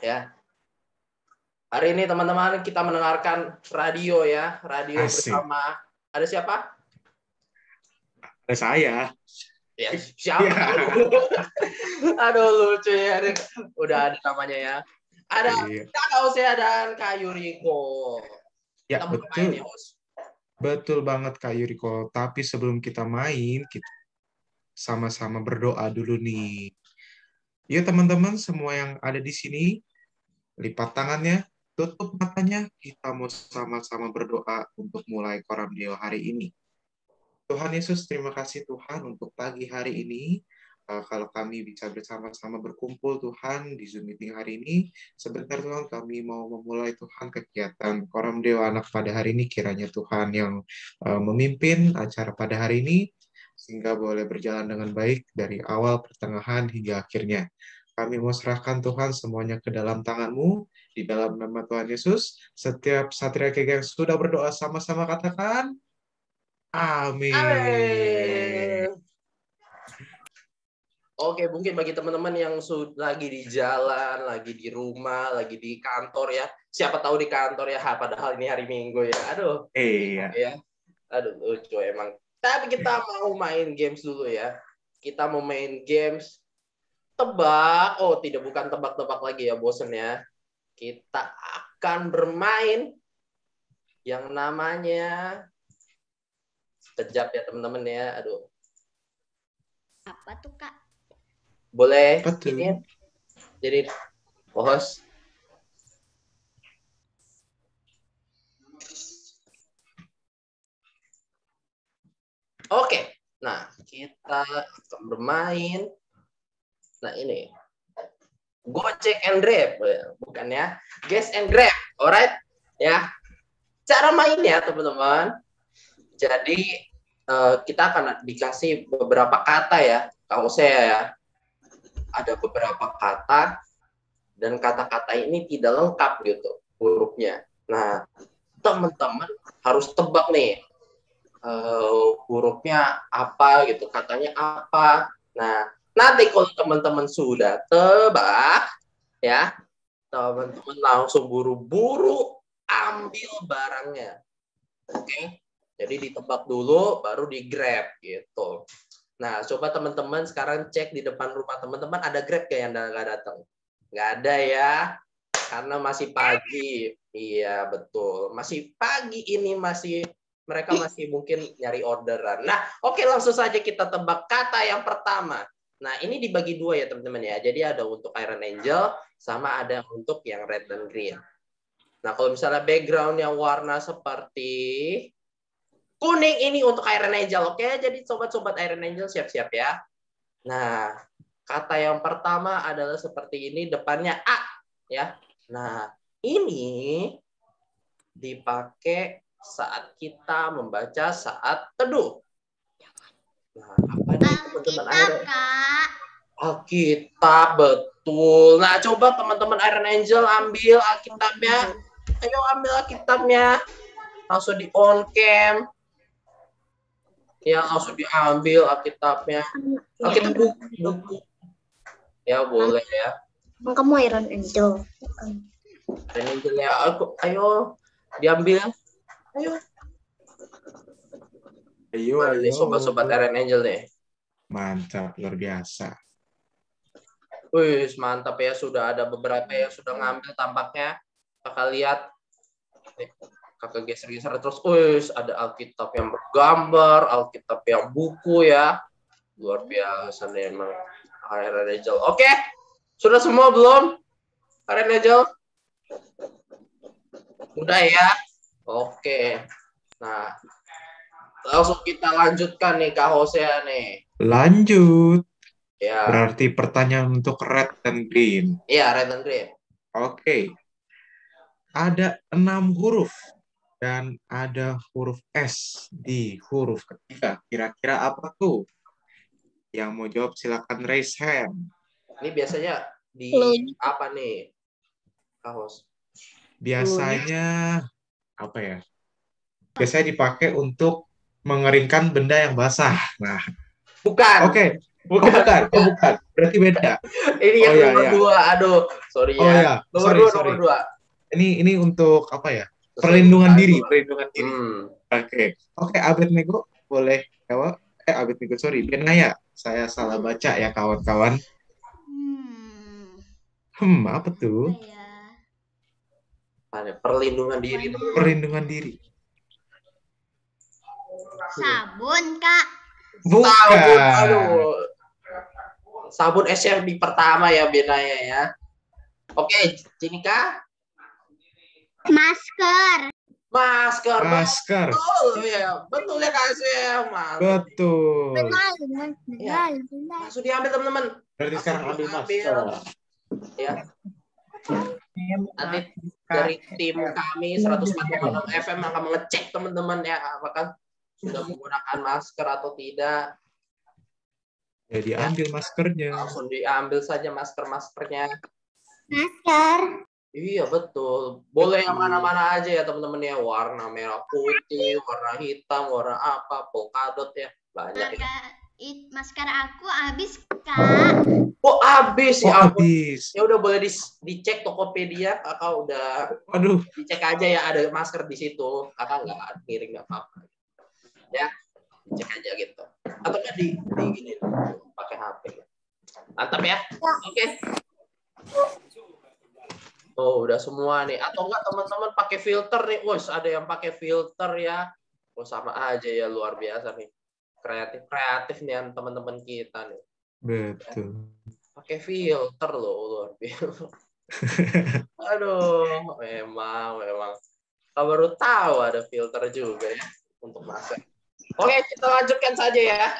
ya. Hari ini teman-teman kita mendengarkan radio ya, radio Asik. bersama ada siapa? Ada saya. Ya, siapa? Ya. Aduh lucu ya, udah ada namanya ya. Ada Kak Osea dan Kak Yuriko. Ya, Kita mau main ya, Os. Betul banget Kak Yuriko. Tapi sebelum kita main, kita sama-sama berdoa dulu nih. Yuk teman-teman semua yang ada di sini, lipat tangannya, tutup matanya, kita mau sama-sama berdoa untuk mulai Koram Deo hari ini. Tuhan Yesus, terima kasih Tuhan untuk pagi hari ini. Kalau kami bisa bersama-sama berkumpul Tuhan di Zoom meeting hari ini, sebentar Tuhan kami mau memulai Tuhan kegiatan Koram Deo Anak pada hari ini, kiranya Tuhan yang memimpin acara pada hari ini, sehingga boleh berjalan dengan baik dari awal, pertengahan, hingga akhirnya. Kami mau serahkan Tuhan semuanya ke dalam tangan-Mu, di dalam nama Tuhan Yesus. Setiap satria kega yang sudah berdoa sama-sama katakan, amin. Amin. Oke, mungkin bagi teman-teman yang lagi di jalan, lagi di rumah, lagi di kantor ya. Siapa tahu di kantor ya, padahal ini hari Minggu ya. Aduh. Iya. Ya. Aduh, lucu emang. Tapi kita mau main games dulu ya. Kita mau main games tebak. Oh, bukan tebak-tebak lagi ya, bosen ya. Kita akan bermain yang namanya sekejap ya teman-teman ya. Aduh. Apa tuh, Kak? Boleh Betul. ini jadi host. Oke, nah kita akan bermain. Nah ini, Gojek and Grab, bukan ya? Guess and Grab, alright? Ya, cara mainnya teman-teman. Jadi kita akan dikasih beberapa kata ya, kalau saya ya. Ada beberapa kata dan kata-kata ini tidak lengkap gitu hurufnya. Nah, teman-teman harus tebak nih hurufnya apa gitu, katanya apa. Nah, nanti kalau teman-teman sudah tebak ya, teman-teman langsung buru-buru ambil barangnya. Oke. Jadi ditebak dulu baru di grab gitu. Nah, coba teman-teman sekarang cek di depan rumah teman-teman ada Grab kayak yang nggak datang. Nggak ada ya, karena masih pagi. Iya, betul. Masih pagi ini, mereka masih mungkin nyari orderan. Nah, oke, langsung saja kita tebak kata yang pertama. Nah, ini dibagi dua ya teman-teman ya. Jadi ada untuk Iron Angel, sama ada untuk yang red dan green. Nah, kalau misalnya background-nya warna seperti kuning ini untuk Iron Angel, oke? Jadi sobat-sobat Iron Angel siap-siap ya. Nah, kata yang pertama adalah seperti ini, depannya A, ya. Nah, ini dipakai saat kita membaca saat teduh. Nah, apa nih teman-teman Iron? Alkitab, betul. Nah, coba teman-teman Iron Angel ambil Alkitabnya. Ayo ambil Alkitabnya. Langsung di on cam. Ya, langsung diambil Alkitabnya. Alkitab buku. Ya, boleh ya. Kamu Iron Angel. Iron Angel ya. Ayo, diambil. Ayo. Ayo. Sobat-sobat Iron Angel nih. Mantap, luar biasa. Wih, mantap ya. Sudah ada beberapa yang sudah ngambil tampaknya. Kakak lihat. Nih. Kakak geser-geser terus, ada Alkitab yang bergambar, Alkitab yang buku ya. Luar biasa nih emang Iron Angel. Oke, sudah semua belum? Iron Angel? Udah ya? Oke. Nah, langsung kita lanjutkan nih Kak Hosea nih. Lanjut. Ya. Berarti pertanyaan untuk red dan green. Iya, red dan green. Oke. Ada 6 huruf. Dan ada huruf S di huruf ketiga. Kira-kira apa tuh? Yang mau jawab silakan raise hand. Ini biasanya di apa nih, Kahos? Biasanya apa ya? Biasanya dipakai untuk mengeringkan benda yang basah. Nah, bukan. Oke. Oh, bukan. Berarti beda. Ini yang Oh, iya, nomor iya. 2. Aduh, sorry Oh, ya. ya. Nomor Sorry, 2, sorry. nomor 2. Ini untuk apa ya? Sesuai Perlindungan diri, kebutuhan. perlindungan diri. Oke, Abednego boleh jawab. Abednego, sorry, Benaya. Saya salah baca ya, kawan-kawan. Apa tuh? Apa ya? Ada perlindungan diri. Perlindungan diri. Sabun, Kak. Sabun, Bukan. aduh. Sabun SFB pertama ya, Benaya ya. Oke, Cinika. Masker. Masker. Masker. Betul ya, betul ya Kak Sam. Betul. Benar. Langsung diambil teman-teman. Berarti sekarang ambil masker. Ya. Nanti dari tim kami 104,6 FM akan mengecek teman-teman ya apakah sudah menggunakan masker atau tidak. Ya, diambil maskernya. Langsung diambil saja maskernya. Masker. Iya betul. Boleh yang mana-mana aja ya teman-teman ya. Warna merah putih, warna hitam, warna apa, polkadot ya. Banyak ya. Masker aku habis, Kak. Oh habis Oh, ya ampun. habis. Ya udah boleh dicek Tokopedia. Kakak udah Aduh. dicek aja ya ada masker di situ. Kakak nggak ngirim nggak apa-apa. Ya cek aja gitu. Atau kan di gini pakai HP. Mantap ya. Oke. Oh, udah semua nih. Atau enggak teman-teman pakai filter nih. Wos, ada yang pakai filter ya. Oh, sama aja ya, luar biasa nih. Kreatif nih teman-teman kita nih. Betul. Pakai filter loh, luar biasa. Aduh, memang. Kita baru tahu ada filter juga ya untuk masker. Oke, kita lanjutkan saja ya.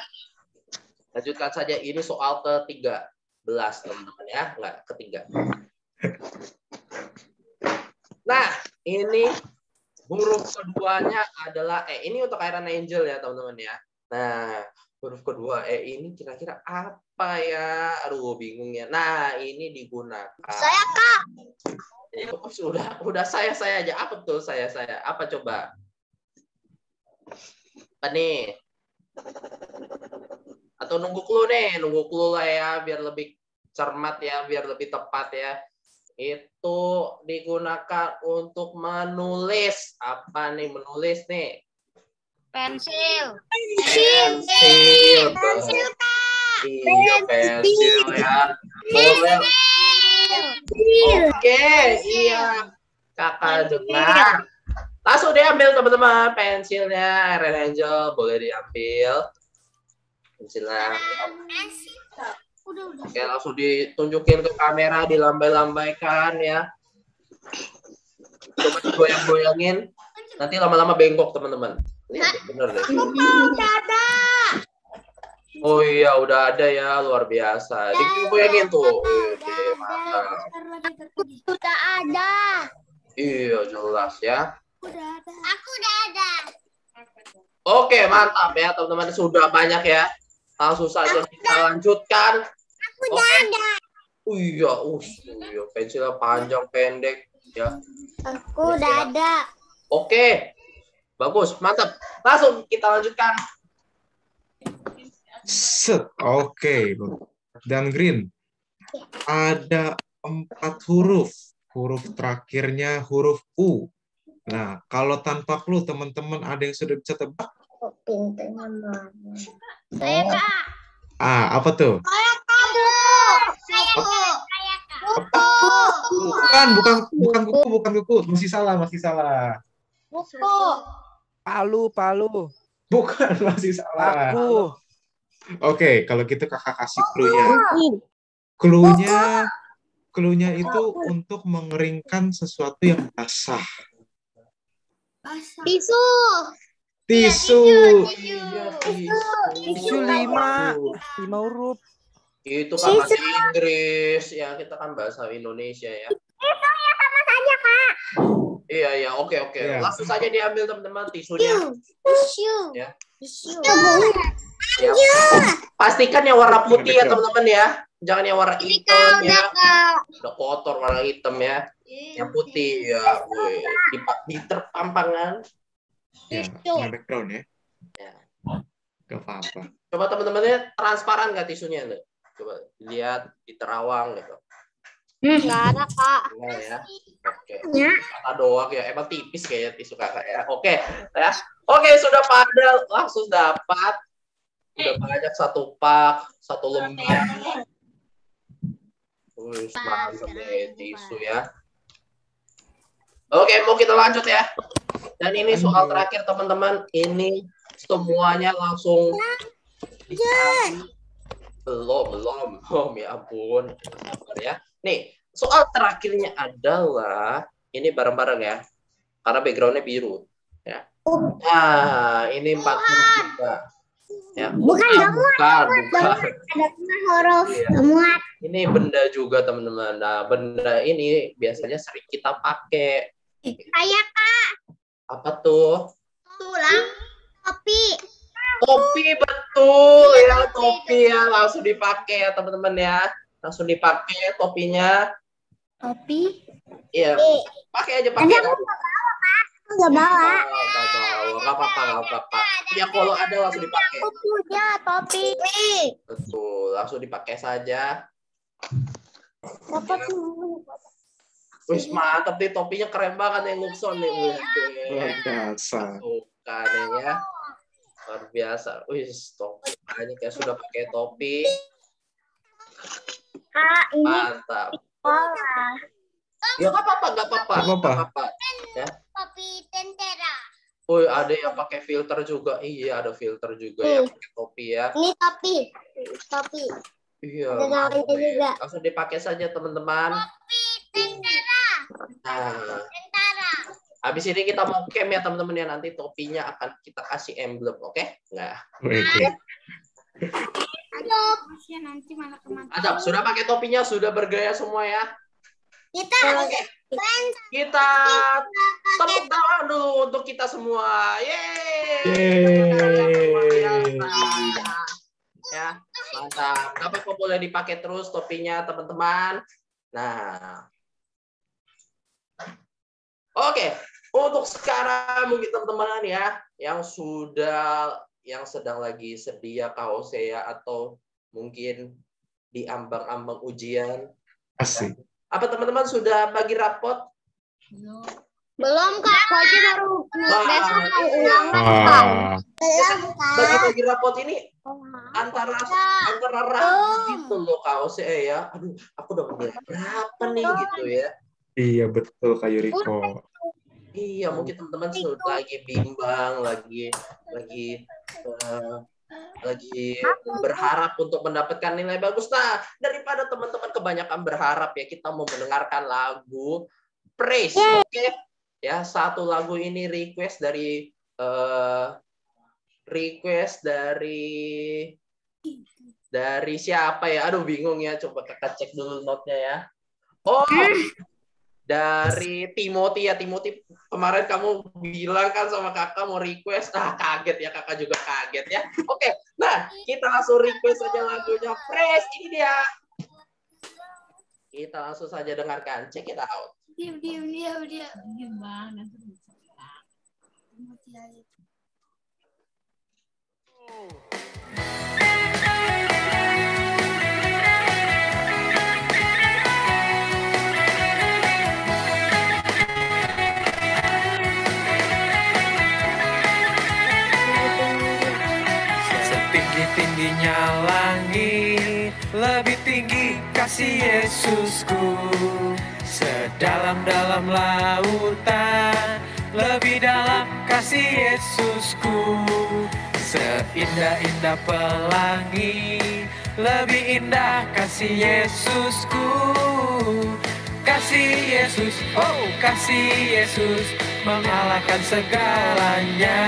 Lanjutkan saja. Ini soal ke-13, teman-teman ya. Enggak, ketiga. Nah, ini huruf keduanya adalah E. Ini untuk Iron Angel ya, teman-teman ya. Nah, huruf kedua E ini kira-kira apa ya? Aduh, bingung ya. Nah, ini digunakan. Saya, Kak. Udah saya aja. Apa tuh saya? Apa coba? Apa nih? Atau nunggu clue nih? Nunggu clue lah ya, biar lebih cermat ya, biar lebih tepat ya. Itu digunakan untuk menulis. Apa nih menulis nih? Pensil. Pensil. Iya, pensil ya. Boleh. Oke, iya. Kakak dengar. Langsung diambil teman-teman pensilnya. Iron Angel boleh diambil. Pensilnya. Oke, langsung ditunjukin ke kamera, dilambai-lambaikan ya. Coba digoyang-goyangin. Nanti lama-lama bengkok, teman-teman. Ini bener deh. Oh iya, udah ada ya, luar biasa. Digoyangin tuh. Mantap. Sudah ada. Iya, jelas ya. Aku udah ada. Oke, mantap ya, teman-teman. Sudah banyak ya. Langsung saja kita lanjutkan. Aku udah ada. Iya, pensilnya panjang pendek ya. Aku udah ada. Oke, bagus, mantap. Langsung kita lanjutkan. Oke. Dan Green, ada 4 huruf. Huruf terakhirnya huruf U. Nah, kalau tanpa clue, teman-teman ada yang sudah bisa tebak? Pintunya mana? Saya, Kak. Apa tuh? Bukan kuku. Masih salah. Buku. Palu. Bukan, masih salah. Aku. Oke, kalau gitu kakak kasih clue-nya. Clue-nya itu untuk mengeringkan sesuatu yang basah. Tisu. Tisu. Tisu 5 huruf. Itu kan bahasa Inggris ya, kita kan bahasa Indonesia ya. Tisunya sama saja, Kak. Iya, oke. Iya. Langsung saja diambil teman-teman tisunya. Tisu. Ya. Tisu. Ya. Pastikan yang warna putih ya teman-teman ya. Jangan yang warna hitam ya. Udah kotor warna hitam ya. Yang putih ya. Di terpampangan. Ya, kena background ya. Ya. Gak apa-apa. Coba teman-temannya transparan nggak tisunya? Nih? Coba lihat di terawang gitu. Nggak ada, Kak. Enggak ya. Oke. Kata doang ya. Emang tipis kayaknya tisu kakak ya. Oke. Ya. Oke, sudah pada langsung dapat. Udah banyak satu pak, satu lembar. Mantap nih tisu ya. Oke, mau kita lanjut ya. Dan ini soal terakhir teman-teman. Ini semuanya langsung dicari. Belum. Oh, ya ampun. Sabar ya. Nih, soal terakhirnya adalah ini bareng-bareng ya. Karena backgroundnya biru. Ya. Nah, ini 40 juga. Ya. Bukan. Bukan. Ada huruf Iya. muat. Ini benda juga teman-teman. Nah, benda ini biasanya sering kita pakai. Kayak Kak. Apa tuh? Tulang. Topi. Topi, betul ya, topi ya, langsung dipakai ya teman-teman ya, langsung dipakai topinya. Topi. Iya, pakai aja pakai. Nggak bawa. Nggak apa-apa. Ya kalau ada langsung dipakai. Punya topi. Betul, langsung dipakai saja. Dapat. Wih, mantap nih, topinya keren banget nih Luxon nih. Luar biasa. Bukan ya. Luar biasa. Wih, topinya kayak sudah pakai topi. Kak, ini Mantap. sekolah. Ya nggak apa-apa. Ya. Topi tentara. Oh, ada yang pakai filter juga. Iya, ada filter juga yang pakai topi ya. Ini topi. Iya. Ada namanya juga. Langsung dipakai saja teman-teman. Topi tentara. Nah, Tentara. habis ini kita mau camp ya teman-teman ya, nanti topinya akan kita kasih emblem, oke? Nah, Oke. Aduh. Nanti malah kemana? Adap, sudah pakai topinya, sudah bergaya semua ya. Kita Kita tepuk tangan dulu untuk kita semua. Ya, mantap. Tapi kok boleh dipakai terus topinya teman-teman. Nah, oke. Untuk sekarang mungkin teman-teman ya yang sedang lagi sedia kaosnya atau mungkin di ambang-ambang ujian. Asik. Apa teman-teman sudah bagi rapot? belum Kak, aku aja baru besok mau ulangan Kak. Wah. Belum Kak. Bagi-bagi rapot ini antara rapat gitu loh kaosnya ya. Aduh, aku udah mulai berapa nih gitu ya. Iya betul Kak Yuriko. Iya, mungkin teman-teman sudah lagi bimbang, lagi berharap untuk mendapatkan nilai bagus. Nah, daripada teman-teman kebanyakan berharap ya, kita mau mendengarkan lagu Praise, oke? Ya, satu lagu ini request dari siapa ya? Aduh, bingung ya. Coba kakak cek dulu notnya ya. Oh, dari Timothy ya. Timothy, kemarin kamu bilang kan sama kakak mau request. Kaget ya, kakak juga kaget ya. Oke, nah kita langsung request saja lagunya Fresh. Ini dia. Kita langsung saja dengarkan. Check it out. Diam banget. Setinggi-tingginya langit, lebih tinggi kasih Yesusku. Sedalam-dalam lautan, lebih dalam kasih Yesusku. Seindah-indah pelangi, lebih indah kasih Yesusku. Kasih Yesus, oh kasih Yesus, mengalahkan segalanya.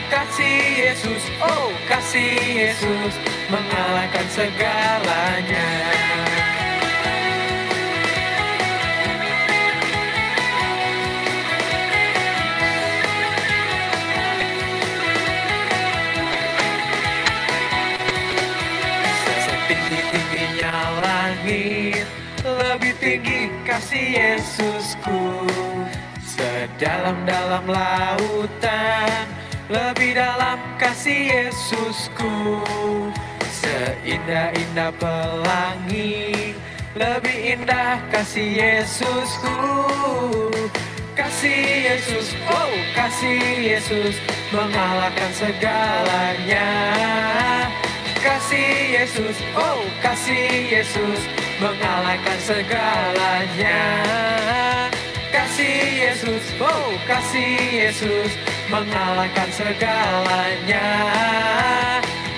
Kasih Yesus, oh kasih Yesus, mengalahkan segalanya. Setinggi-tingginya langit, lebih tinggi kasih Yesusku. Sedalam-dalam lautan, lebih dalam kasih Yesusku. Seindah-indah pelangi, lebih indah kasih Yesusku. Kasih Yesus, oh kasih Yesus, mengalahkan segalanya. Kasih Yesus, oh kasih Yesus, mengalahkan segalanya. Kasih Yesus, oh kasih Yesus, mengalahkan segalanya.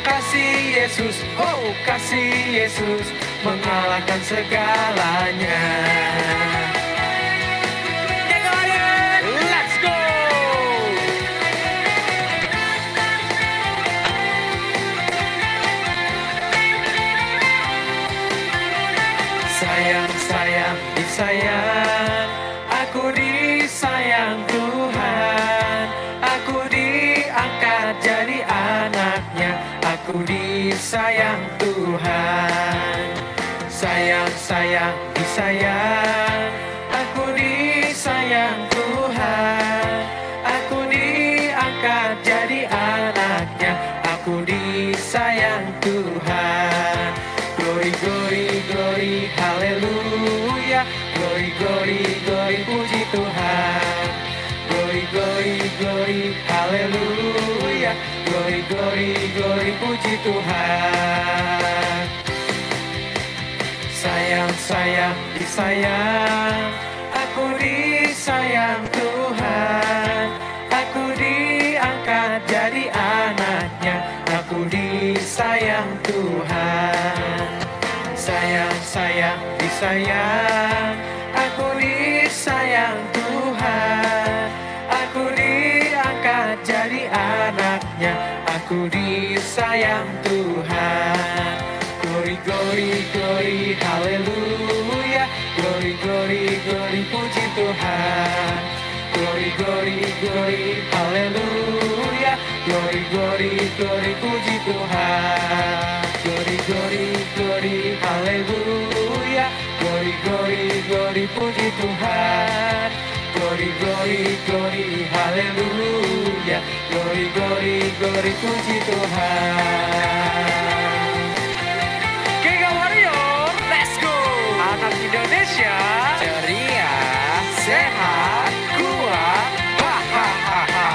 Kasih Yesus, oh kasih Yesus, mengalahkan segalanya. Geng lain, let's go! Sayang, sayang, disayang, aku disayang Tuhan. Aku diangkat jadi anaknya, aku disayang Tuhan. Sayang, sayang, disayang, aku disayang Tuhan. Aku diangkat jadi anaknya, aku disayang Tuhan. Glory, glory, glory, haleluya. Glory, glory, glory, puji Tuhan. Glory, glory, glory, haleluya. Glory, glory, glory, puji Tuhan. Sayang, sayang, disayang, aku disayang Tuhan. Aku diangkat jadi anaknya, aku disayang Tuhan. Sayang, sayang, disayang, aku disayang Tuhan. Aku diangkat jadi anaknya, aku disayang Tuhan. Glory, glory, glory, haleluya. Glory, glory, glory, puji Tuhan. Glory, glory, glory, haleluya. Glory, glory, glory, puji Tuhan. Glory, glory, glory, haleluya. Glory, glory, glory, puji Tuhan. Glory, glory, glory, haleluya. Glory, glory, glory, puji Tuhan. Giga Warrior, let's go! Anak Indonesia, ceria, sehat, kuat, hahaha.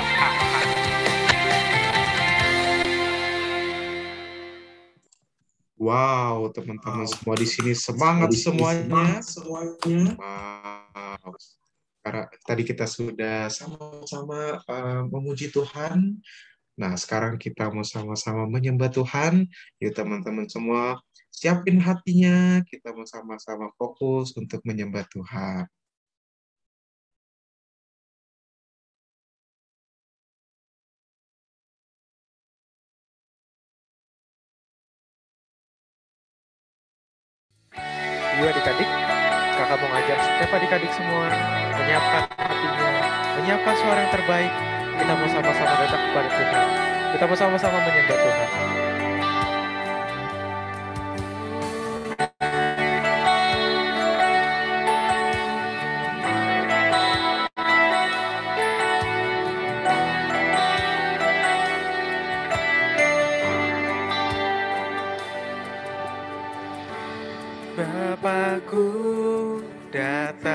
Wow, teman-teman semua di sini semangat semuanya. Wow. Karena tadi kita sudah sama-sama memuji Tuhan. Nah, sekarang kita mau sama-sama menyembah Tuhan. Yuk teman-teman semua, siapin hatinya. Kita mau sama-sama fokus untuk menyembah Tuhan. Yuk adik-adik, kakak mau ngajak setiap adik-adik semua menyiapkan hatinya, menyiapkan suara yang terbaik. Kita mau sama-sama datang kepada Tuhan. Kita mau sama-sama menyembah Tuhan. Bapakku datang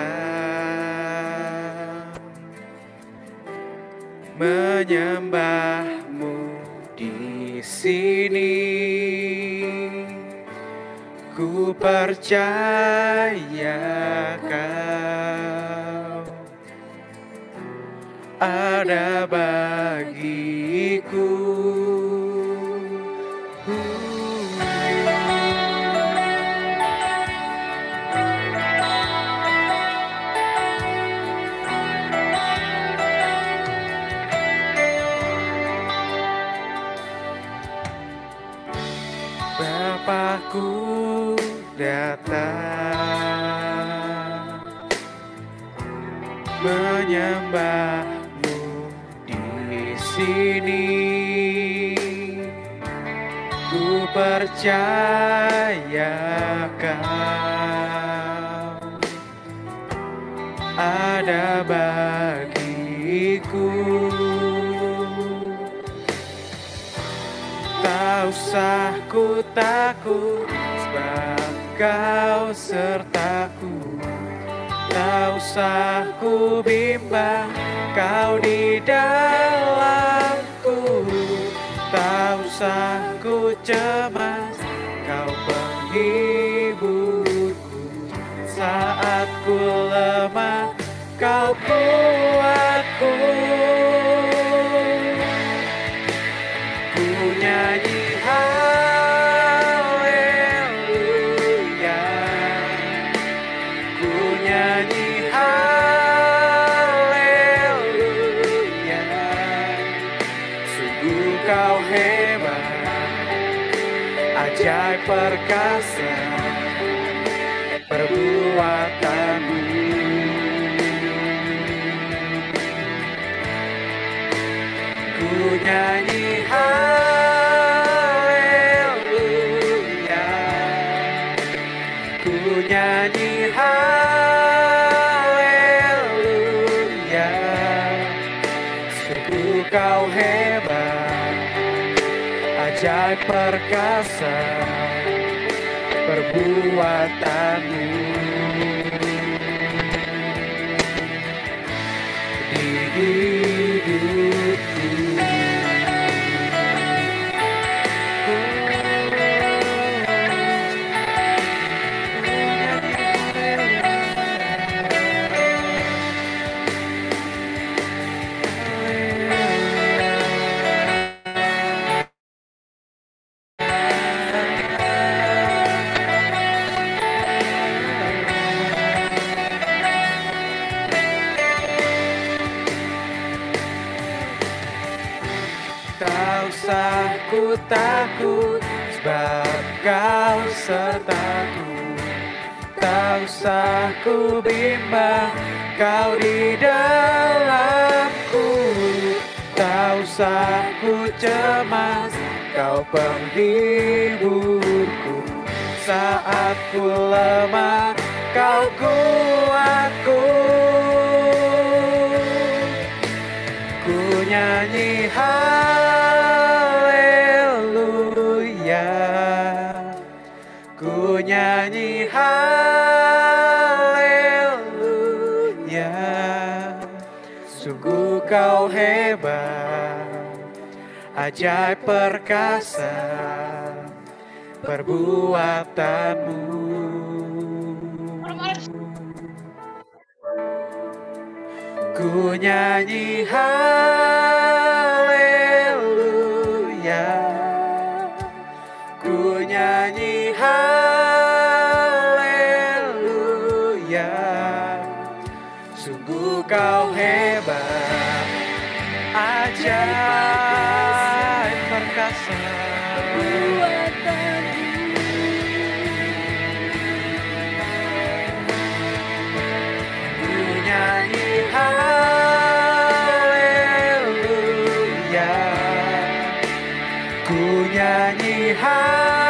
menyembahmu di sini. Ku percaya kau ada bagiku. Bapakku datang menyembahmu di sini. Ku percaya kau ada bagiku. Tak usah ku takut, sebab kau sertaku. Tak usah ku bimbang, kau di dalamku. Tak usah ku cemas, kau penghiburku. Saat ku lemah, kau kuatku. Ku nyanyi haleluya, ku nyanyi haleluya. Sungguh kau hebat, ajaib perkasa perbuatanmu. Ku nyanyi haleluya, ku nyanyi haleluya. Sungguh kau hebat, ajaib perkasa perbuatanmu. Di hidupku tak usah ku takut, sebab kau sertaku. Tak usah ku bimbang, kau di dalamku. Tak usah ku cemas, kau penghiburku. Saat ku lemah, kau kuatku. Ku nyanyi haleluya, ku nyanyi haleluya. Sungguh kau hebat, ajaib perkasa perbuatanmu. Ku nyanyi haleluya, ku nyanyi haleluya. Sungguh kau hebat, ajaib perkasa nyanyi haleluya.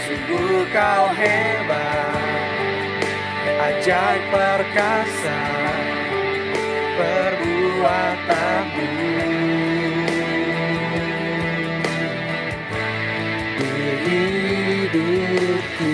Sungguh kau hebat, ajaib perkasa perbuatanmu. Di hidupku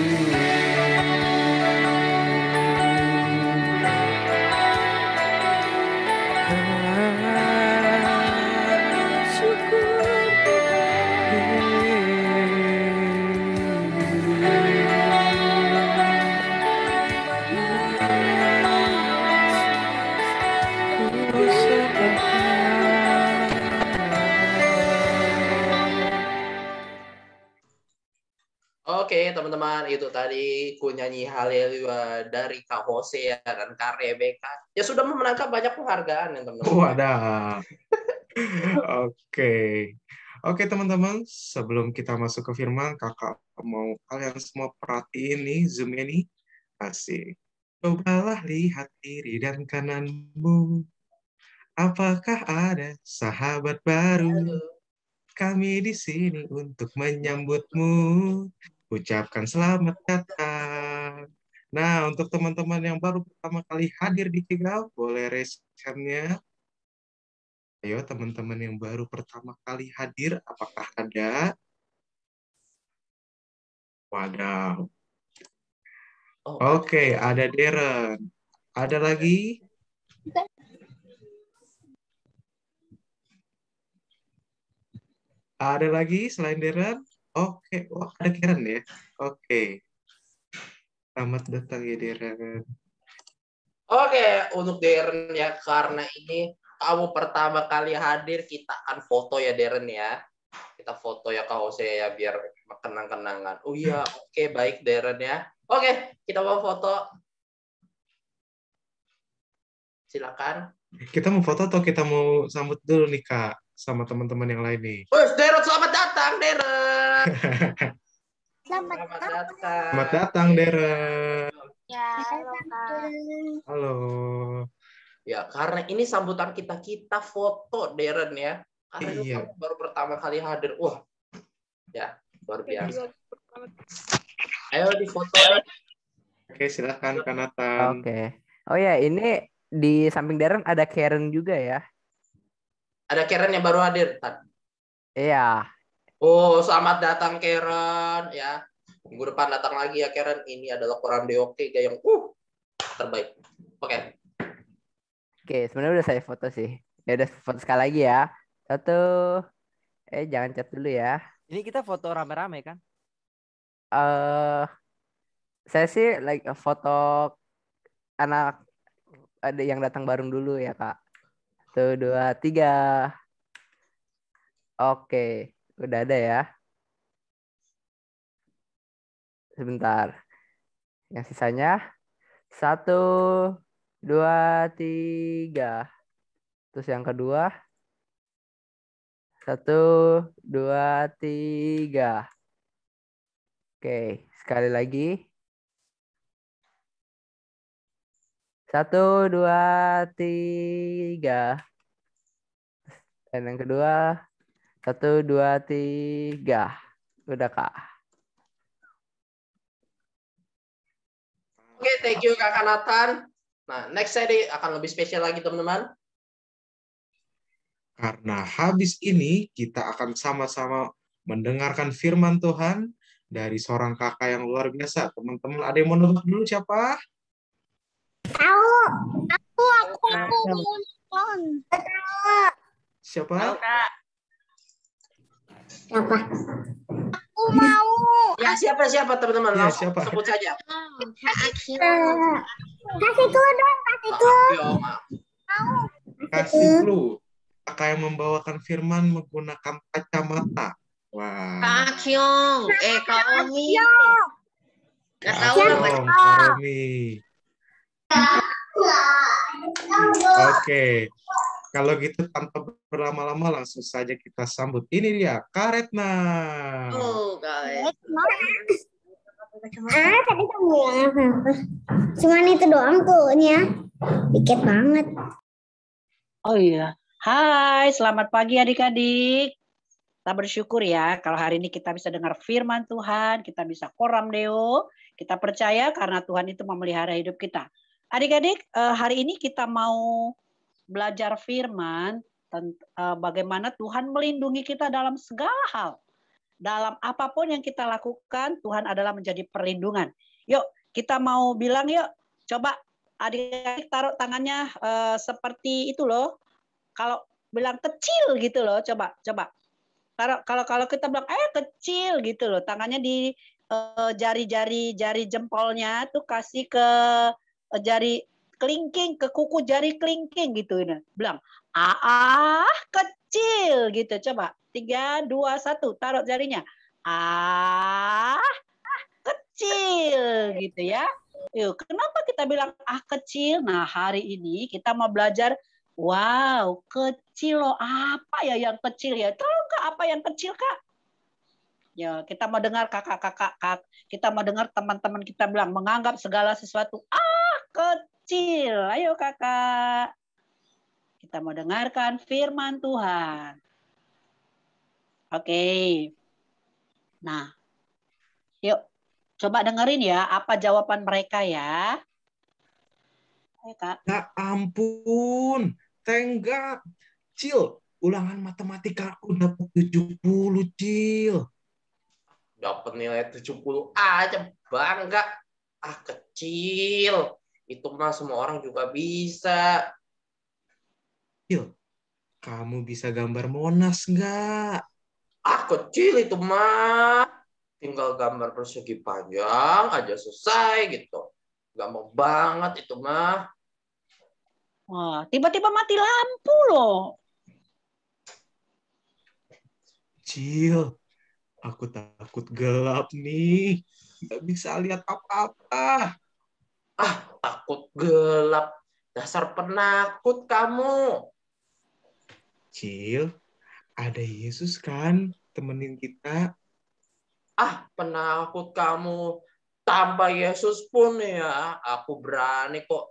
Oke, teman-teman, itu tadi ku nyanyi haleluya dari Kak Hose dan Kak Rebecca. Ya sudah memenangkan banyak penghargaan ya, teman-teman. Wadah. Oke. Oke, teman-teman, sebelum kita masuk ke firman, kakak mau kalian semua perhatiin nih Zoom-nya nih. Asik. Cobalah lihat kiri dan kananmu. Apakah ada sahabat baru? Kami di sini untuk menyambutmu. Ucapkan selamat datang. Nah, untuk teman-teman yang baru pertama kali hadir di Kigau, boleh raise hand-nya. Ayo teman-teman yang baru pertama kali hadir, apakah ada? Waduh. Oh, Oke, ada Darren. Ada lagi? Ada lagi selain Darren? Oke, wah ada Karen ya. Oke, selamat datang ya Darren. Oke, untuk Darren ya, karena ini kamu pertama kali hadir, kita akan foto ya Darren ya. Kita foto ya Kak Jose ya, biar kenang-kenangan. Oh iya, oke, baik Darren ya. Oke, kita mau foto. Silakan. Kita mau foto atau kita mau sambut dulu nih Kak sama teman-teman yang lain nih? Wes, Darren, selamat datang, Darren. Selamat Selamat datang. Selamat datang Darren. ya, Kak. Halo. Ya, karena ini sambutan kita foto, Darren ya. Karena itu Iya. kamu baru pertama kali hadir. Wah, ya, luar biasa. Ayo difoto deh. Oke, silahkan Kak Nathan. Oke. Oh ya, ini di samping Darren ada Karen juga ya. Ada Karen yang baru hadir. Tan. Iya. Oh, selamat datang Karen ya. Minggu depan datang lagi ya Karen. Ini adalah koran DOK yang terbaik. Oke. Oke, sebenarnya udah saya foto sih. Ya udah foto sekali lagi ya. Satu. Jangan chat dulu ya. Ini kita foto rame-rame kan? Saya sih like foto anak ada yang datang bareng dulu ya Kak. 1, 2, 3. Oke, udah ada ya. Sebentar. Yang sisanya 1, 2, 3. Terus yang kedua 1, 2, 3. Oke, sekali lagi. 1, 2, 3. Dan yang kedua 1, 2, 3. Udah Kak. Oke, thank you Kakak Nathan. Nah, next seri akan lebih spesial lagi teman-teman. Karena habis ini kita akan sama-sama mendengarkan firman Tuhan dari seorang kakak yang luar biasa. Teman-teman, ada yang mau nonton dulu siapa? Aku mau nonton. Siapa? Siapa? Aku mau. Ya, siapa teman-teman? Ya, Langsung siapa? sebut saja. Kasih clue dong, kasih Maaf, clue. yo, maaf. Kasih clue. Kakak yang membawakan firman menggunakan kacamata. Wah. Kak Kyung, Kak Omi. Nggak tahu Kak nama. Om, Kak Romi. Oke. Kalau gitu tanpa berlama-lama langsung saja kita sambut. Ini dia, Kak Retna. Oh, guys. Tadi kamu bilang apa? Cuman itu doang cluenya. Dikit banget. Oh iya. Hai, selamat pagi adik-adik. Kita bersyukur ya kalau hari ini kita bisa dengar firman Tuhan, kita bisa koram deo, kita percaya karena Tuhan itu memelihara hidup kita. Adik-adik, hari ini kita mau belajar firman bagaimana Tuhan melindungi kita dalam segala hal. Dalam apapun yang kita lakukan, Tuhan adalah menjadi perlindungan. Yuk, kita mau bilang yuk, coba adik-adik taruh tangannya seperti itu loh. Kalau bilang kecil gitu loh, coba. Kalau kita bilang kecil gitu loh, tangannya di jari jempolnya tuh kasih ke jari kelingking, ke kuku jari kelingking gitu. Bilang kecil gitu. Coba 3, 2, 1 taruh jarinya. Kecil gitu ya. Yuk, kenapa kita bilang kecil? Nah, hari ini kita mau belajar. Wow, kecil loh. Apa ya yang kecil ya? Tahu Kak apa yang kecil Kak? Ya, kita mau dengar kakak-kakak, kita mau dengar teman-teman kita bilang menganggap segala sesuatu kecil. Ayo Kakak. Kita mau dengarkan firman Tuhan. Oke. Nah, yuk coba dengerin ya apa jawaban mereka ya. Ayo Kak. Ya ampun, thank God. Cil, ulangan matematika aku dapat 70, Cil. Dapat nilai 70 aja bangga. Ah, kecil. Itu mah semua orang juga bisa. Cil, kamu bisa gambar Monas nggak? Ah, kecil itu mah. Tinggal gambar persegi panjang aja selesai gitu. Gampang banget itu mah. Wah, tiba-tiba mati lampu loh. Cil, aku takut gelap nih. Nggak bisa lihat apa-apa. Ah, takut gelap. Dasar penakut kamu. Cil, ada Yesus kan temenin kita. Ah, penakut kamu. Tanpa Yesus pun ya, aku berani kok.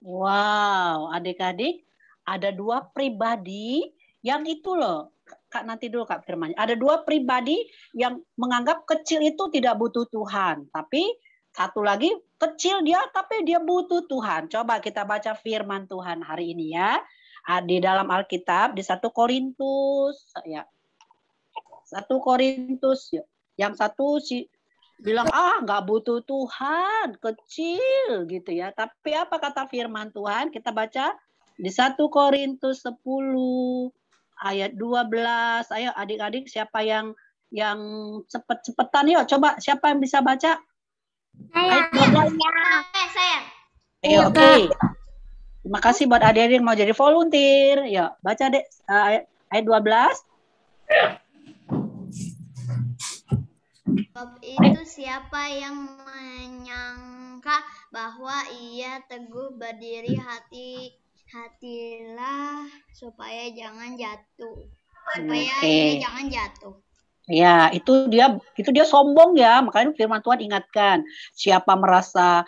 Wow, adik-adik, ada dua pribadi yang itu loh. Kak, nanti dulu Kak Firman. Ada dua pribadi yang menganggap kecil itu tidak butuh Tuhan. Tapi satu lagi kecil dia, tapi dia butuh Tuhan. Coba kita baca firman Tuhan hari ini ya. Di dalam Alkitab, di 1 Korintus. Ya. 1 Korintus. Yang satu bilang nggak butuh Tuhan, kecil gitu ya. Tapi apa kata firman Tuhan? Kita baca di 1 Korintus 10 ayat 12. Ayo adik-adik siapa yang cepet-cepetan yuk coba siapa yang bisa baca? Ayat 12. Saya. Ayo oke. Terima kasih buat adik-adik yang mau jadi volunteer. Ya, baca deh ayat 12. Sebab itu siapa yang menyangka bahwa ia teguh berdiri, hatilah supaya jangan jatuh. Ia jangan jatuh. Ya, itu dia sombong ya. Makanya firman Tuhan ingatkan, siapa merasa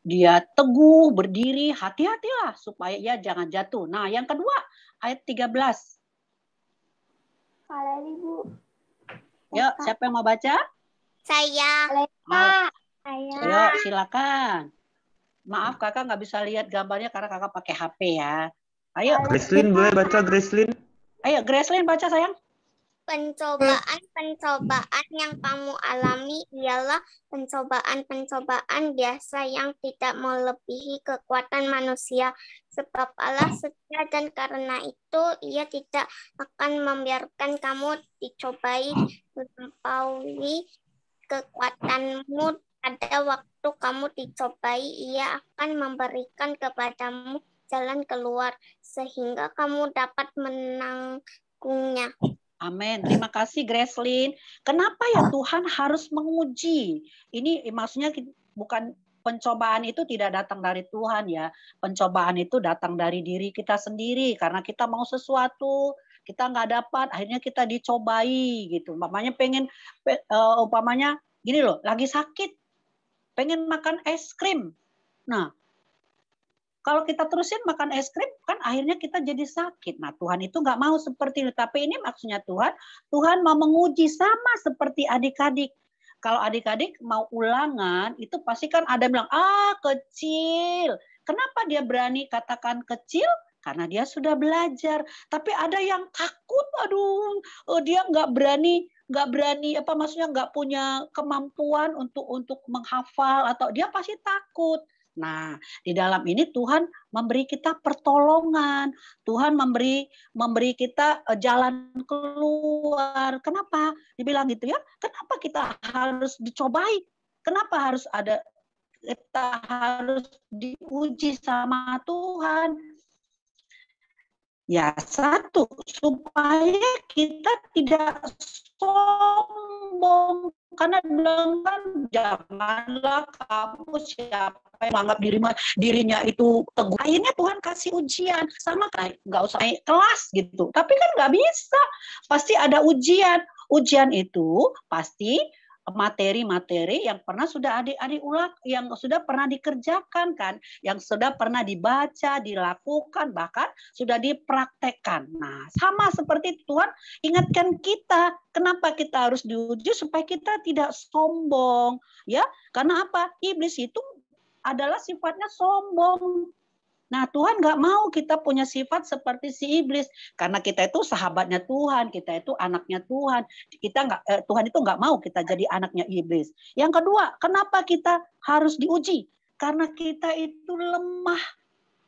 dia teguh berdiri, hati-hatilah supaya ia jangan jatuh. Nah, yang kedua ayat 13. Kalau Ibu. Yuk, siapa yang mau baca? Saya. Ayo, silakan. Maaf, kakak nggak bisa lihat gambarnya karena kakak pakai HP ya. Ayo. Gracelyn boleh baca, Gracelyn? Ayo, Gracelyn baca sayang. Pencobaan yang kamu alami ialah pencobaan biasa yang tidak melebihi kekuatan manusia. Sebab Allah setia dan karena itu Ia tidak akan membiarkan kamu dicobai melampaui kekuatanmu. Pada waktu kamu dicobai, Ia akan memberikan kepadamu jalan keluar sehingga kamu dapat menanggungnya. Amin. Terima kasih Gracelyn. Kenapa ya Tuhan harus menguji? Ini maksudnya bukan pencobaan itu tidak datang dari Tuhan ya. Pencobaan itu datang dari diri kita sendiri karena kita mau sesuatu, kita nggak dapat, akhirnya kita dicobai gitu. Umpamanya umpamanya gini loh, lagi sakit, pengen makan es krim. Nah, kalau kita terusin makan es krim, kan akhirnya kita jadi sakit. Nah, Tuhan itu nggak mau seperti itu. Tapi ini maksudnya Tuhan mau menguji sama seperti adik-adik. Kalau adik-adik mau ulangan, itu pasti kan ada yang bilang, kecil. Kenapa dia berani katakan kecil? Karena dia sudah belajar. Tapi ada yang takut, dia nggak berani, maksudnya nggak punya kemampuan untuk menghafal, atau dia pasti takut. Nah, di dalam ini Tuhan memberi kita pertolongan. Tuhan memberi kita jalan keluar. Kenapa? Dibilang gitu ya. Kenapa kita harus dicobai? Kenapa kita harus diuji sama Tuhan? Ya, satu, supaya kita tidak sombong. Karena bilang kan, janganlah kamu siapa yang menganggap dirinya itu teguh. Akhirnya Tuhan kasih ujian. Sama kayak nggak usah naik kelas gitu. Tapi kan nggak bisa. Pasti ada ujian. Ujian itu pasti materi-materi yang sudah adik-adik ulang, yang sudah pernah dikerjakan kan, yang sudah pernah dibaca, dilakukan, bahkan sudah dipraktekkan. Nah, sama seperti Tuhan ingatkan kita, kenapa kita harus diuji supaya kita tidak sombong, ya? Karena apa? Iblis itu adalah sifatnya sombong. Nah, Tuhan nggak mau kita punya sifat seperti si iblis, karena kita itu sahabatnya Tuhan, kita itu anaknya Tuhan. Tuhan itu nggak mau kita jadi anaknya iblis. Yang kedua, kenapa kita harus diuji? Karena kita itu lemah.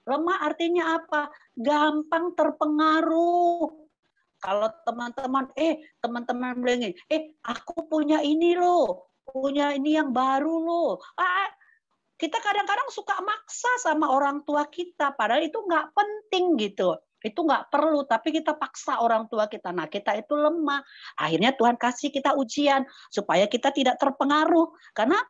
Lemah artinya apa? Gampang terpengaruh. Kalau teman-teman bilang, aku punya ini loh, punya ini yang baru loh. Kita kadang-kadang suka maksa sama orang tua kita, padahal itu nggak penting gitu. Itu nggak perlu, tapi kita paksa orang tua kita. Nah, kita itu lemah. Akhirnya Tuhan kasih kita ujian supaya kita tidak terpengaruh. Karena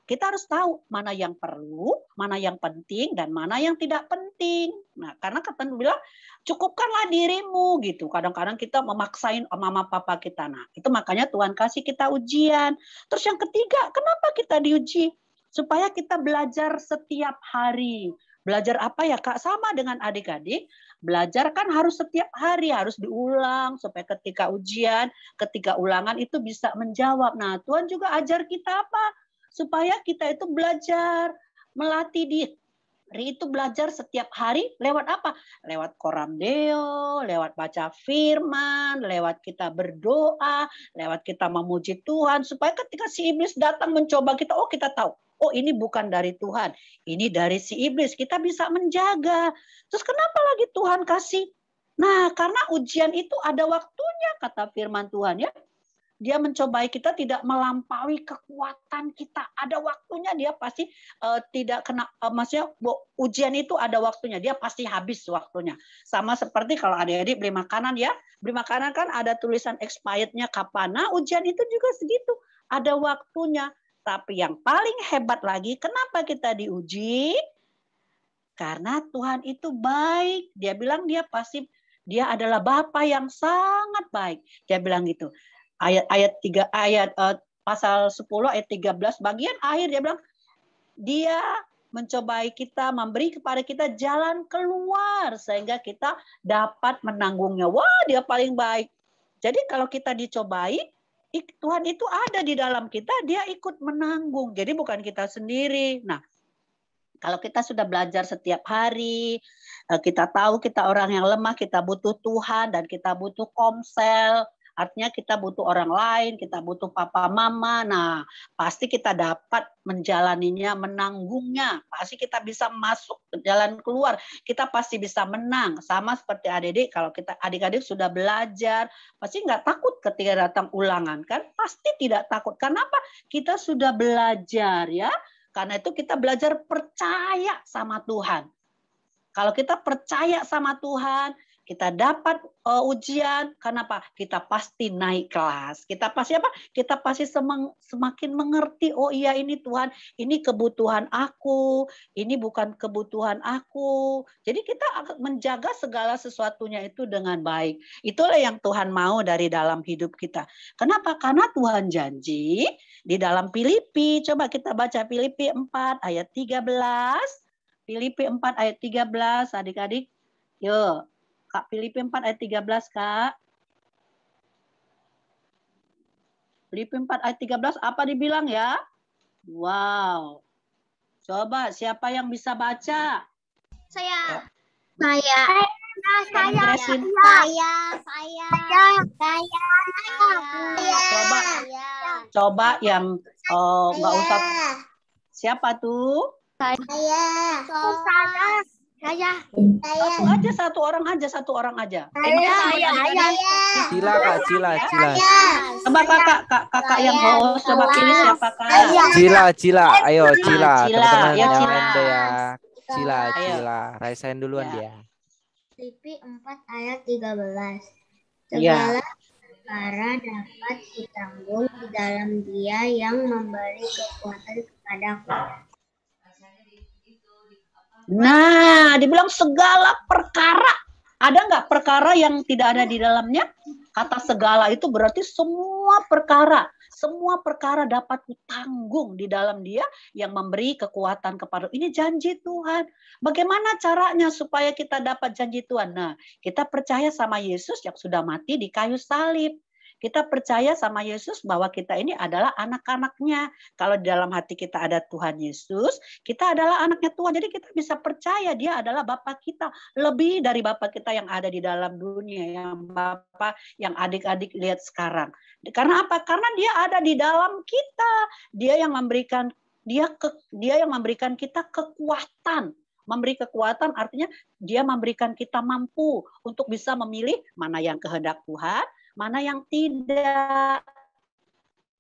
kita harus tahu mana yang perlu, mana yang penting, dan mana yang tidak penting. Nah, karena kata bilang, cukupkanlah dirimu gitu. Kadang-kadang kita memaksain mama papa kita. Nah, itu makanya Tuhan kasih kita ujian. Terus yang ketiga, kenapa kita diuji? Supaya kita belajar setiap hari. Belajar apa ya Kak? Sama dengan adik-adik. Belajar kan harus setiap hari, harus diulang. Supaya ketika ujian, ketika ulangan itu bisa menjawab. Nah, Tuhan juga ajar kita apa? Supaya kita itu belajar, melatih diri. Itu belajar setiap hari lewat apa? Lewat koram deo, lewat baca firman, lewat kita berdoa, lewat kita memuji Tuhan. Supaya ketika si iblis datang mencoba kita, kita tahu. Oh, ini bukan dari Tuhan, ini dari si iblis. Kita bisa menjaga. Terus kenapa lagi Tuhan kasih? Nah, karena ujian itu ada waktunya, kata firman Tuhan ya. Dia mencobai kita tidak melampaui kekuatan kita. Ada waktunya, dia pasti tidak kena, maksudnya ujian itu ada waktunya. Dia pasti habis waktunya. Sama seperti kalau adik-adik beli makanan ya. Beli makanan kan ada tulisan expirednya kapan. Nah, ujian itu juga segitu. Ada waktunya. Tapi yang paling hebat lagi, kenapa kita diuji? Karena Tuhan itu baik. Dia bilang dia adalah Bapa yang sangat baik. Dia bilang gitu. Pasal 10 ayat 13 bagian akhir dia bilang dia mencobai kita, memberi kepada kita jalan keluar sehingga kita dapat menanggungnya. Wah, dia paling baik. Jadi kalau kita dicobai, Tuhan itu ada di dalam kita, dia ikut menanggung. Jadi bukan kita sendiri. Nah, kalau kita sudah belajar setiap hari, kita tahu kita orang yang lemah, kita butuh Tuhan dan kita butuh komsel. Artinya kita butuh orang lain, kita butuh papa mama. Nah, pasti kita dapat menjalaninya, menanggungnya. Pasti kita bisa masuk ke jalan keluar. Kita pasti bisa menang. Sama seperti adik-adik, kalau kita adik-adik sudah belajar, pasti nggak takut ketika datang ulangan kan? Pasti tidak takut. Kenapa? Kita sudah belajar ya. Karena itu kita belajar percaya sama Tuhan. Kalau kita percaya sama Tuhan, kita dapat ujian. Kenapa? Kita pasti naik kelas. Kita pasti apa? Kita pasti semakin mengerti. Oh iya, ini Tuhan, ini kebutuhan aku. Ini bukan kebutuhan aku. Jadi kita akan menjaga segala sesuatunya itu dengan baik. Itulah yang Tuhan mau dari dalam hidup kita. Kenapa? Karena Tuhan janji di dalam Filipi. Coba kita baca Filipi 4 ayat 13. Filipi 4 ayat 13, adik-adik. Yuk. Kak, Filipi 4 ayat 13, Kak. Filipi 4 ayat 13, apa dibilang ya? Wow. Coba, siapa yang bisa baca? Saya. Coba yang nggak usah. Siapa tuh? Satu orang aja. Cila. Coba kakak yang host, coba pilih siapa Kak? Cila. Ayo Cila. Teman-teman Ya, yang Cila. lain deh ya. Cila. Raisain duluan dia. Filipi 4 ayat 13. Ya. Segala perkara dapat ditanggung di dalam Dia yang memberi kekuatan kepadaku. Nah, dibilang segala perkara. Ada nggak perkara yang tidak ada di dalamnya? Kata segala itu berarti semua perkara. Semua perkara dapat ditanggung di dalam Dia yang memberi kekuatan kepada. Ini janji Tuhan. Bagaimana caranya supaya kita dapat janji Tuhan? Nah, kita percaya sama Yesus yang sudah mati di kayu salib. Kita percaya sama Yesus bahwa kita ini adalah anak-anaknya. Kalau di dalam hati kita ada Tuhan Yesus, kita adalah anaknya Tuhan. Jadi kita bisa percaya dia adalah Bapa kita. Lebih dari Bapa kita yang ada di dalam dunia. Yang Bapa, yang adik-adik lihat sekarang. Karena apa? Karena dia ada di dalam kita. Dia yang memberikan kita kekuatan. Memberi kekuatan artinya dia memberikan kita mampu untuk bisa memilih mana yang kehendak Tuhan, mana yang tidak.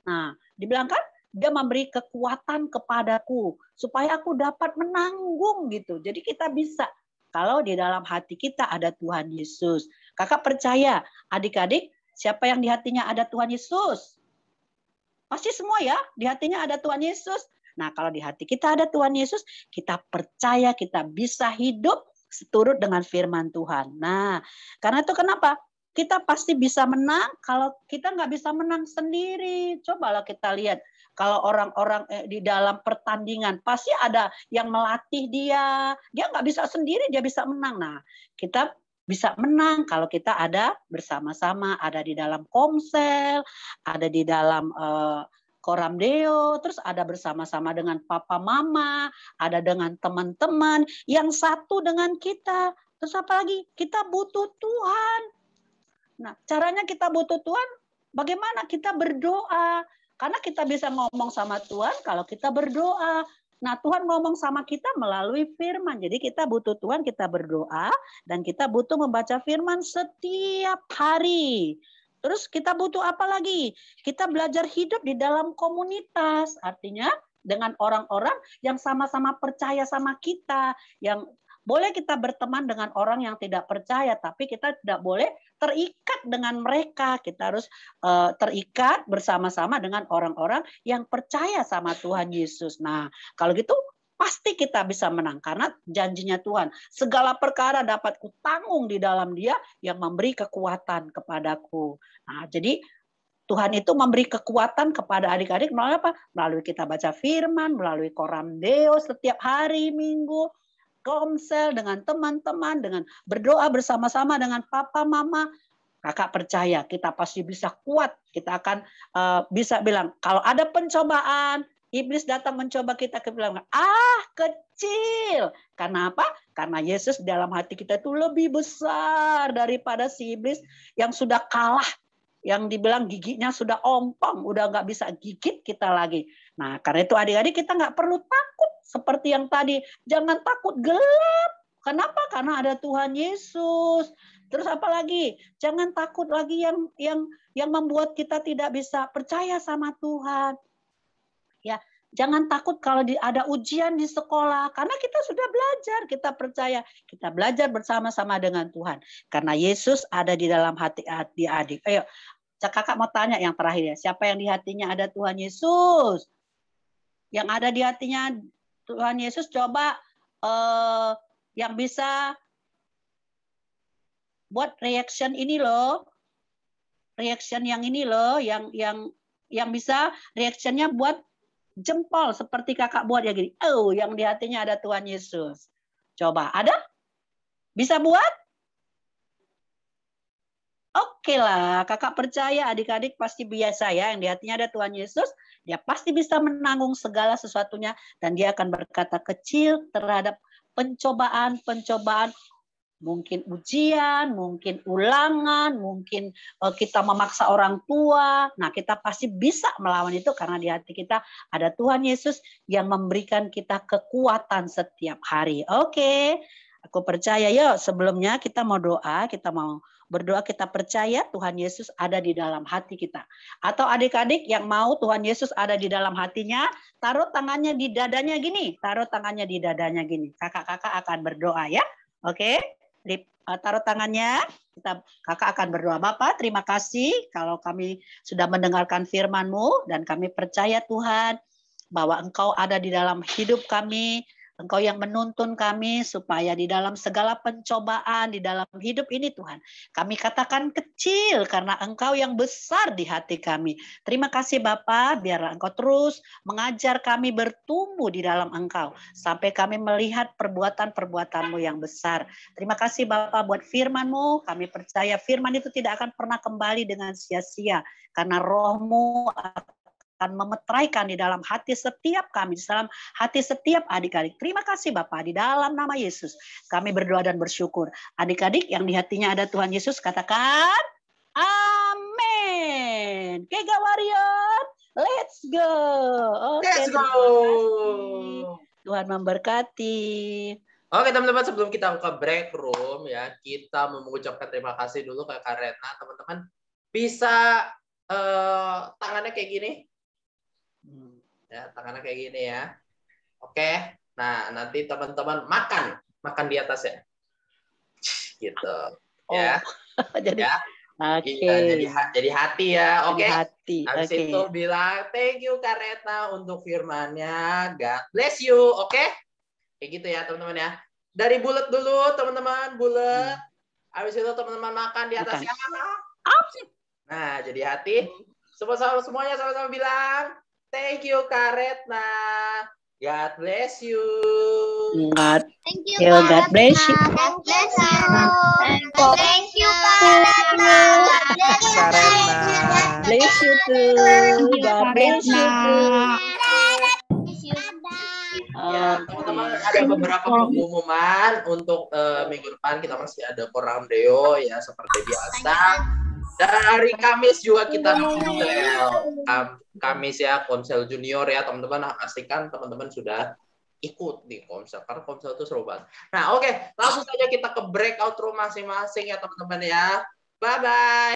Nah, dibilang kan dia memberi kekuatan kepadaku supaya aku dapat menanggung gitu. Jadi kita bisa kalau di dalam hati kita ada Tuhan Yesus. Kakak percaya, adik-adik, siapa yang di hatinya ada Tuhan Yesus? Pasti semua ya, di hatinya ada Tuhan Yesus. Nah, kalau di hati kita ada Tuhan Yesus, kita percaya kita bisa hidup seturut dengan firman Tuhan. Nah, karena itu kenapa? Kita pasti bisa menang kalau kita nggak bisa menang sendiri. Cobalah kita lihat, kalau orang-orang di dalam pertandingan, pasti ada yang melatih dia. Dia nggak bisa sendiri, dia bisa menang. Nah, kita bisa menang kalau kita ada bersama-sama, ada di dalam komsel, ada di dalam Koram Deo, terus ada bersama-sama dengan papa mama, ada dengan teman-teman yang satu dengan kita. Terus apa lagi? Kita butuh Tuhan. Nah, caranya kita butuh Tuhan, bagaimana kita berdoa? Karena kita bisa ngomong sama Tuhan kalau kita berdoa. Nah, Tuhan ngomong sama kita melalui firman. Jadi kita butuh Tuhan, kita berdoa, dan kita butuh membaca firman setiap hari. Terus kita butuh apa lagi? Kita belajar hidup di dalam komunitas. Artinya dengan orang-orang yang sama-sama percaya sama kita. Yang boleh kita berteman dengan orang yang tidak percaya, tapi kita tidak boleh terikat dengan mereka. Kita harus terikat bersama-sama dengan orang-orang yang percaya sama Tuhan Yesus. Nah, kalau gitu pasti kita bisa menang karena janjinya Tuhan. Segala perkara dapat kutanggung di dalam Dia yang memberi kekuatan kepadaku. Nah, jadi Tuhan itu memberi kekuatan kepada adik-adik melalui apa? Melalui kita baca firman, melalui Koram Deo setiap hari Minggu, komsel dengan teman-teman, dengan berdoa bersama-sama dengan papa mama. Kakak percaya kita pasti bisa kuat. Kita akan bisa bilang kalau ada pencobaan, iblis datang mencoba kita, bilang, kecil. Karena apa? Karena Yesus dalam hati kita itu lebih besar daripada si iblis yang sudah kalah. Yang dibilang giginya sudah ompong, udah nggak bisa gigit kita lagi. Nah, karena itu adik-adik kita nggak perlu takut. Seperti yang tadi, jangan takut gelap. Kenapa? Karena ada Tuhan Yesus. Terus apa lagi? Jangan takut lagi yang membuat kita tidak bisa percaya sama Tuhan. Ya, jangan takut kalau ada ujian di sekolah, karena kita sudah belajar, kita percaya, kita belajar bersama-sama dengan Tuhan. Karena Yesus ada di dalam hati adik. Ayo, kakak mau tanya yang terakhir ya, siapa yang di hatinya ada Tuhan Yesus? Yang ada di hatinya Tuhan Yesus, coba yang bisa buat reaction ini loh, reaction yang ini loh, yang bisa reactionnya buat jempol seperti kakak buat ya gini. Oh, yang di hatinya ada Tuhan Yesus. Coba, ada? Bisa buat? Oke lah, kakak percaya adik-adik pasti biasa ya, yang di hatinya ada Tuhan Yesus, dia pasti bisa menanggung segala sesuatunya dan dia akan berkata kecil terhadap pencobaan-pencobaan. Mungkin ujian, mungkin ulangan, mungkin kita memaksa orang tua. Nah, kita pasti bisa melawan itu karena di hati kita ada Tuhan Yesus yang memberikan kita kekuatan setiap hari. Oke, aku percaya. Yuk, sebelumnya kita mau doa, kita mau berdoa, kita percaya Tuhan Yesus ada di dalam hati kita. Atau adik-adik yang mau Tuhan Yesus ada di dalam hatinya, taruh tangannya di dadanya gini. Taruh tangannya di dadanya gini. Kakak-kakak akan berdoa ya. Oke. Taruh tangannya, kakak akan berdoa. Bapak, terima kasih kalau kami sudah mendengarkan firman-Mu dan kami percaya Tuhan bahwa Engkau ada di dalam hidup kami. Engkau yang menuntun kami supaya di dalam segala pencobaan di dalam hidup ini Tuhan, kami katakan kecil karena Engkau yang besar di hati kami. Terima kasih Bapa, biarlah Engkau terus mengajar kami bertumbuh di dalam Engkau sampai kami melihat perbuatan-perbuatan-Mu yang besar. Terima kasih Bapa buat firman-Mu. Kami percaya firman itu tidak akan pernah kembali dengan sia-sia karena Roh-Mu akan memetraikan di dalam hati setiap kami, di dalam hati setiap adik-adik. Terima kasih Bapak, di dalam nama Yesus kami berdoa dan bersyukur. Adik-adik yang di hatinya ada Tuhan Yesus, katakan amin. Kega Warrior, let's go. Oke, Let's go. Tuhan memberkati. Oke teman-teman, sebelum kita ke break room ya, kita mengucapkan terima kasih dulu ke Kak Retna. Teman-teman bisa tangannya kayak gini. Ya, tangannya kayak gini ya. Oke. Nah, nanti teman-teman makan di atas ya. Gitu. Ya. Jadi ya. Oke. Iya, jadi hati ya. Oke. Hati. Habis Oke. itu bilang thank you Kak Retna untuk firmannya. God bless you. Oke. Kayak gitu ya, teman-teman ya. Dari bulat dulu, teman-teman, bulat. Habis itu teman-teman makan di atas siapa? Nah, jadi hati. Semuanya sama-sama bilang thank you Kak Retna. God bless you. God, Thank you, God bless you. God bless you. Thank you, Karena. Karena. Bless you too. God bless you too. Ya, teman-teman ada beberapa pengumuman untuk minggu depan. Kita masih ada Koram Deo ya seperti biasa. Dari Kamis juga kita komsel. Kamis ya, komsel junior ya, teman-teman. Pastikan teman-teman sudah ikut di komsel karena komsel itu seru banget. Nah, oke, langsung saja kita ke breakout room masing-masing ya, teman-teman ya. Bye bye.